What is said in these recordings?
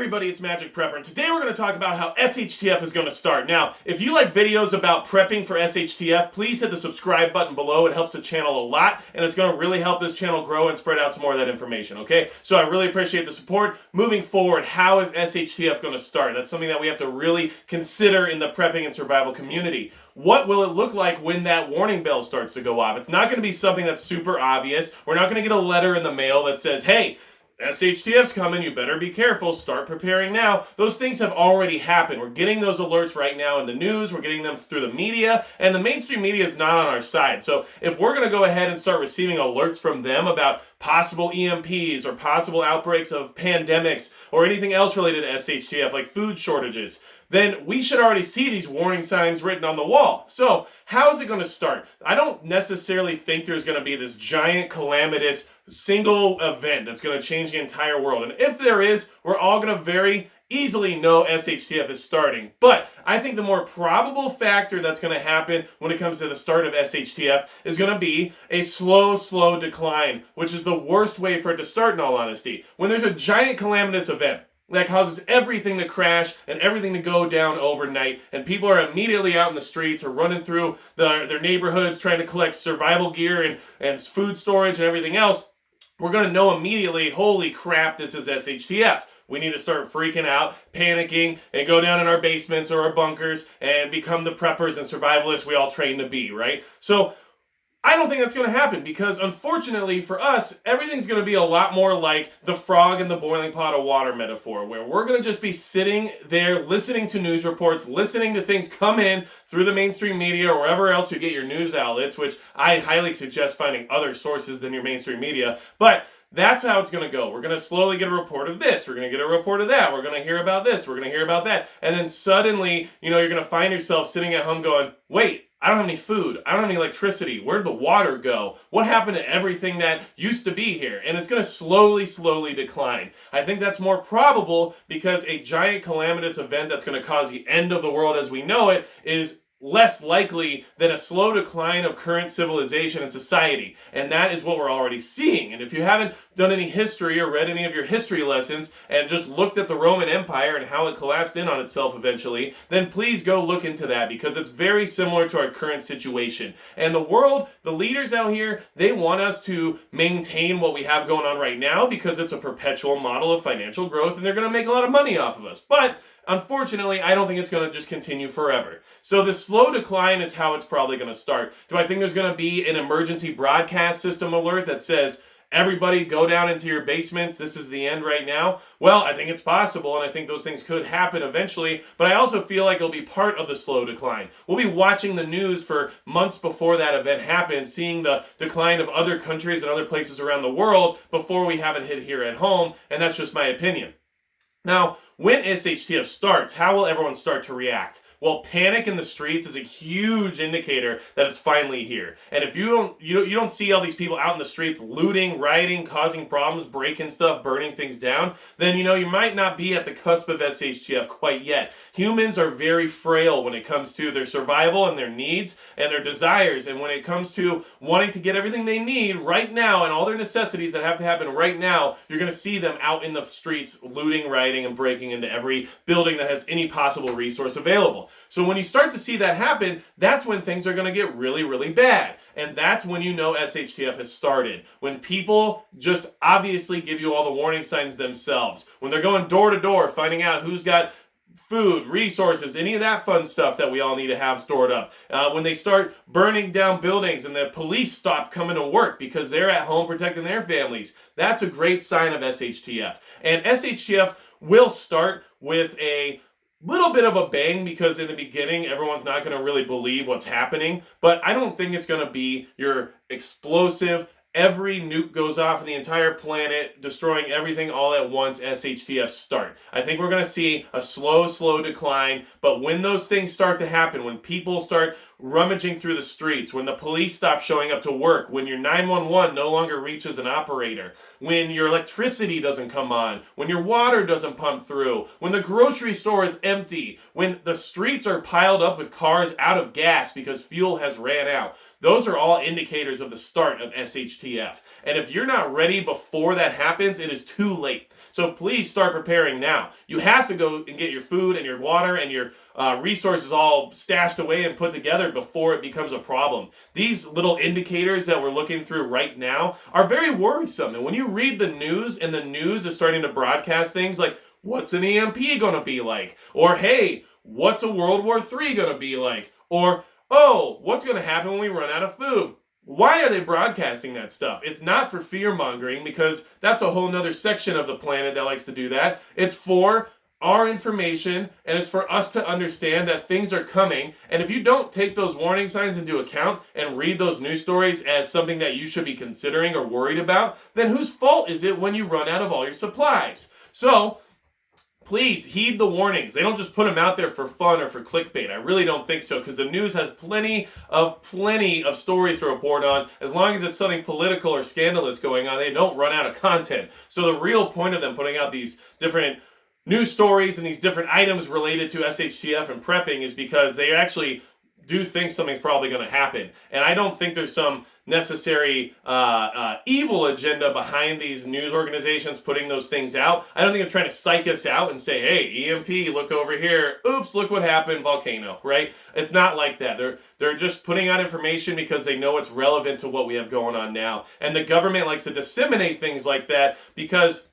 everybody, it's Magic Prepper, and today we're going to talk about how SHTF is going to start. Now, if you like videos about prepping for SHTF, please hit the subscribe button below. It helps the channel a lot, and it's going to really help this channel grow and spread out some more of that information, okay? So I really appreciate the support. Moving forward, how is SHTF going to start? That's something that we have to really consider in the prepping and survival community. What will it look like when that warning bell starts to go off? It's not going to be something that's super obvious. We're not going to get a letter in the mail that says, hey, SHTF's coming, you better be careful, start preparing now. Those things have already happened. We're getting those alerts right now in the news, we're getting them through the media, and the mainstream media is not on our side. So if we're going to go ahead and start receiving alerts from them about possible EMPs or possible outbreaks of pandemics or anything else related to SHTF, like food shortages, then we should already see these warning signs written on the wall. So how is it going to start? I don't necessarily think there's going to be this giant calamitous single event that's going to change the entire world. And if there is, we're all going to very easily know SHTF is starting. But I think the more probable factor that's going to happen when it comes to the start of SHTF is going to be a slow decline, which is the worst way for it to start, in all honesty. When there's a giant calamitous event that causes everything to crash and everything to go down overnight, and people are immediately out in the streets or running through their neighborhoods trying to collect survival gear and food storage and everything else, we're going to know immediately, holy crap, this is SHTF. We need to start freaking out, panicking, and go down in our basements or our bunkers and become the preppers and survivalists we all train to be, right? So I don't think that's going to happen because, unfortunately for us, everything's going to be a lot more like the frog in the boiling pot of water metaphor, where we're going to just be sitting there listening to news reports, listening to things come in through the mainstream media or wherever else you get your news outlets, which I highly suggest finding other sources than your mainstream media. But that's how it's going to go. We're going to slowly get a report of this. We're going to get a report of that. We're going to hear about this. We're going to hear about that. And then suddenly, you're going to find yourself sitting at home going, wait, I don't have any food. I don't have any electricity. Where'd the water go? What happened to everything that used to be here? And it's going to slowly decline. I think that's more probable because a giant calamitous event that's going to cause the end of the world as we know it is less likely than a slow decline of current civilization and society. And that is what we're already seeing. And if you haven't done any history or read any of your history lessons and just looked at the Roman Empire and how it collapsed in on itself eventually, then please go look into that because it's very similar to our current situation. And the world, the leaders out here, they want us to maintain what we have going on right now because it's a perpetual model of financial growth and they're going to make a lot of money off of us. But unfortunately, I don't think it's going to just continue forever. So the slow decline is how it's probably going to start. Do I think there's going to be an emergency broadcast system alert that says, everybody go down into your basements, this is the end right now? Well, I think it's possible, and I think those things could happen eventually, but I also feel like it'll be part of the slow decline. We'll be watching the news for months before that event happens, seeing the decline of other countries and other places around the world before we have it hit here at home, and that's just my opinion. Now, when SHTF starts, how will everyone start to react? Well, panic in the streets is a huge indicator that it's finally here. And if you don't see all these people out in the streets looting, rioting, causing problems, breaking stuff, burning things down, then you might not be at the cusp of SHTF quite yet. Humans are very frail when it comes to their survival and their needs and their desires. And when it comes to wanting to get everything they need right now and all their necessities that have to happen right now, you're going to see them out in the streets looting, rioting, and breaking into every building that has any possible resource available. So when you start to see that happen, that's when things are going to get really bad. And that's when you know SHTF has started. When people just obviously give you all the warning signs themselves. When they're going door to door, finding out who's got food, resources, any of that fun stuff that we all need to have stored up. When they start burning down buildings and the police stop coming to work because they're at home protecting their families. That's a great sign of SHTF. And SHTF will start with a little bit of a bang because in the beginning everyone's not going to really believe what's happening, but I don't think it's going to be your explosive, every nuke goes off in the entire planet, destroying everything all at once SHTF start. I think we're going to see a slow decline, but when those things start to happen, when people start rummaging through the streets, when the police stop showing up to work, when your 911 no longer reaches an operator, when your electricity doesn't come on, when your water doesn't pump through, when the grocery store is empty, when the streets are piled up with cars out of gas because fuel has ran out, those are all indicators of the start of SHTF. And if you're not ready before that happens, it is too late. So please start preparing now. You have to go and get your food and your water and your resources all stashed away and put together before it becomes a problem. These little indicators that we're looking through right now are very worrisome. And when you read the news and the news is starting to broadcast things like, what's an EMP going to be like? Or, hey, what's a World War III going to be like? Or, oh, what's going to happen when we run out of food? Why are they broadcasting that stuff? It's not for fear-mongering, because that's a whole nother section of the planet that likes to do that. It's for our information, and it's for us to understand that things are coming. And if you don't take those warning signs into account and read those news stories as something that you should be considering or worried about, then whose fault is it when you run out of all your supplies? So please heed the warnings. They don't just put them out there for fun or for clickbait. I really don't think so, because the news has plenty of stories to report on. As long as it's something political or scandalous going on, they don't run out of content. So the real point of them putting out these different news stories and these different items related to SHTF and prepping is because they actually do think something's probably going to happen. And I don't think there's some necessary evil agenda behind these news organizations putting those things out. I don't think they're trying to psych us out and say, hey, EMP, look over here. Oops, look what happened, volcano, right? It's not like that. They're just putting out information because they know it's relevant to what we have going on now. And the government likes to disseminate things like that because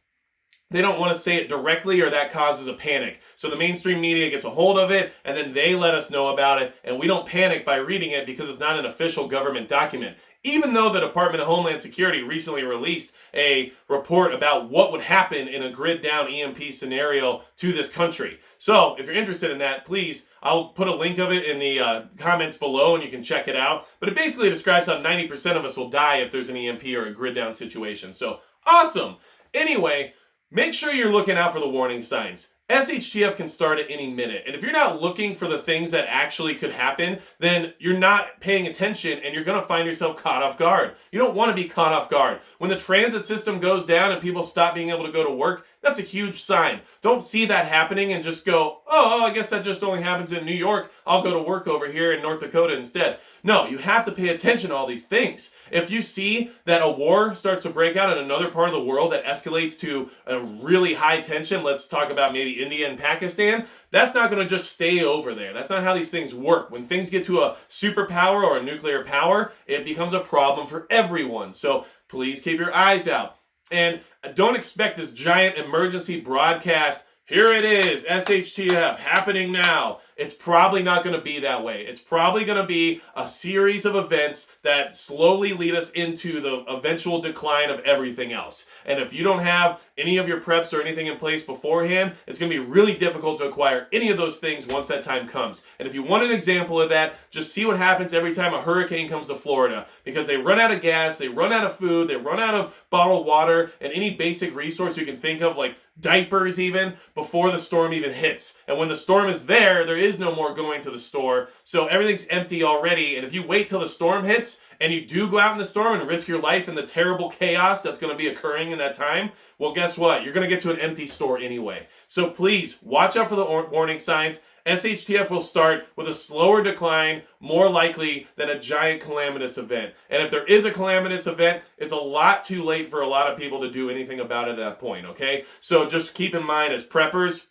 they don't want to say it directly, or that causes a panic. So the mainstream media gets a hold of it, and then they let us know about it, and we don't panic by reading it because it's not an official government document. Even though the Department of Homeland Security recently released a report about what would happen in a grid-down EMP scenario to this country. So if you're interested in that, please, I'll put a link of it in the comments below and you can check it out. But it basically describes how 90% of us will die if there's an EMP or a grid-down situation. So awesome! Anyway, make sure you're looking out for the warning signs. SHTF can start at any minute. And if you're not looking for the things that actually could happen, then you're not paying attention and you're going to find yourself caught off guard. You don't want to be caught off guard. When the transit system goes down and people stop being able to go to work, that's a huge sign. Don't see that happening and just go, oh, I guess that just only happens in New York. I'll go to work over here in North Dakota instead. No, you have to pay attention to all these things. If you see that a war starts to break out in another part of the world that escalates to a really high tension, let's talk about maybe India and Pakistan, that's not going to just stay over there. That's not how these things work. When things get to a superpower or a nuclear power, it becomes a problem for everyone. So please keep your eyes out. And don't expect this giant emergency broadcast. Here it is, SHTF, happening now. It's probably not going to be that way. It's probably going to be a series of events that slowly lead us into the eventual decline of everything else. And if you don't have any of your preps or anything in place beforehand, it's going to be really difficult to acquire any of those things once that time comes. And if you want an example of that, just see what happens every time a hurricane comes to Florida. Because they run out of gas, they run out of food, they run out of bottled water, and any basic resource you can think of, like diapers even, before the storm even hits. And when the storm is there is no more going to the store. So everything's empty already. And if you wait till the storm hits and you do go out in the storm and risk your life in the terrible chaos that's going to be occurring in that time, well, guess what? You're going to get to an empty store anyway. So please watch out for the warning signs. SHTF will start with a slower decline, more likely than a giant calamitous event. And if there is a calamitous event, it's a lot too late for a lot of people to do anything about it at that point, okay? So just keep in mind, as preppers,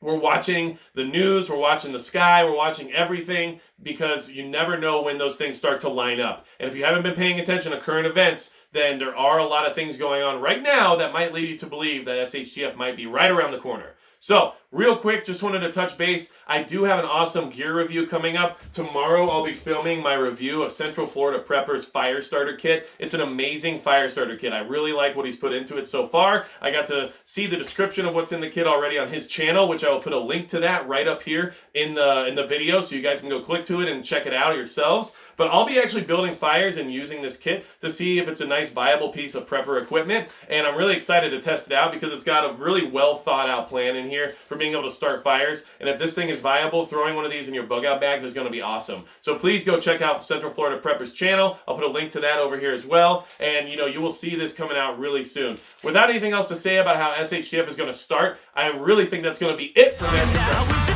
we're watching the news, we're watching the sky, we're watching everything, because you never know when those things start to line up. And if you haven't been paying attention to current events, then there are a lot of things going on right now that might lead you to believe that SHTF might be right around the corner. So, real quick, just wanted to touch base. I do have an awesome gear review coming up. Tomorrow, I'll be filming my review of Central Florida Prepper's Fire Starter Kit. It's an amazing fire starter kit. I really like what he's put into it so far. I got to see the description of what's in the kit already on his channel, which I will put a link to that right up here in the video, so you guys can go click to it and check it out yourselves. But I'll be actually building fires and using this kit to see if it's a nice, viable piece of prepper equipment. And I'm really excited to test it out because it's got a really well thought out plan in here for being able to start fires. And if this thing is viable, throwing one of these in your bug out bags is going to be awesome. So please go check out Central Florida Prepper's channel. I'll put a link to that over here as well. And you will see this coming out really soon. Without anything else to say about how SHTF is going to start, I really think that's going to be it for me.